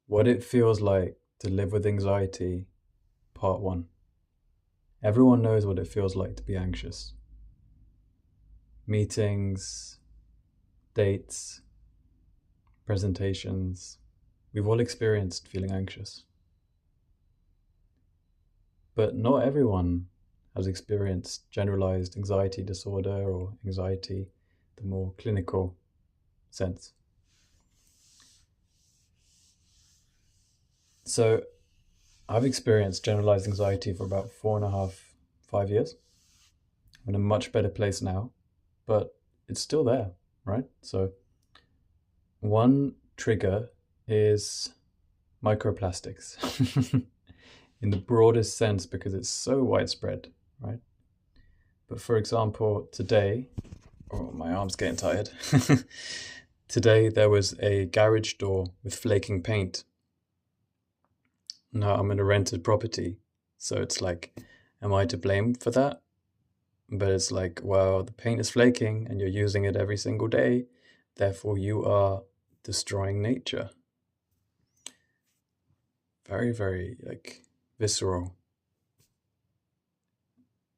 What it feels like to live with anxiety, part one. Everyone knows what it feels like to be anxious. Meetings, dates, presentations, we've all experienced feeling anxious. But not everyone has experienced generalized anxiety disorder or anxiety, the more clinical sense. So I've experienced generalized anxiety for about 4.5, 5 years. I'm in a much better place now, but it's still there, right? So one trigger is microplastics in the broadest sense because it's so widespread, right? But for example, today, oh, my arm's getting tired. Today there was a garage door with flaking paint. Now I'm in a rented property, so it's like, am I to blame for that? But it's like, well, the paint is flaking and you're using it every single day, therefore you are destroying nature. Very, very like visceral,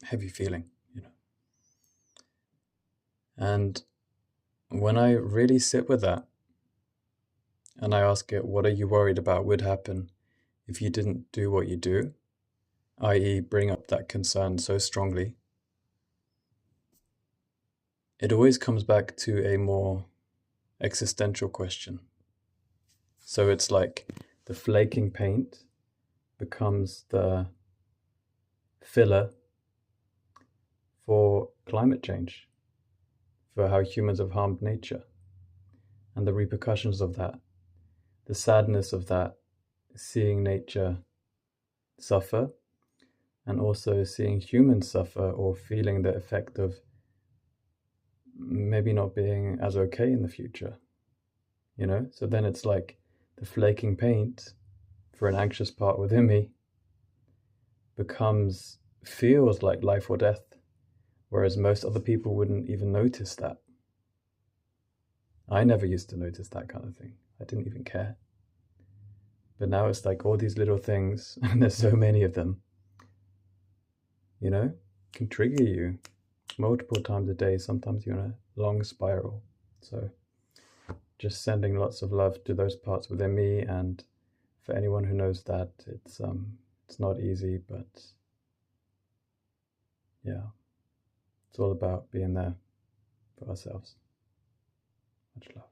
heavy feeling, you know. And when I really sit with that and I ask it, what are you worried about would happen if you didn't do what you do, i.e., bring up that concern so strongly, it always comes back to a more existential question. So it's like the flaking paint becomes the filler for climate change, for how humans have harmed nature, and the repercussions of that, the sadness of that, seeing nature suffer, and also seeing humans suffer or feeling the effect of maybe not being as okay in the future, you know? So then it's like the flaking paint for an anxious part within me feels like life or death, whereas most other people wouldn't even notice that. I never used to notice that kind of thing. I didn't even care. But now it's like all these little things, and there's so many of them, you know, can trigger you multiple times a day. Sometimes you're in a long spiral. So just sending lots of love to those parts within me, and for anyone who knows that it's not easy, but yeah, it's all about being there for ourselves. Much love.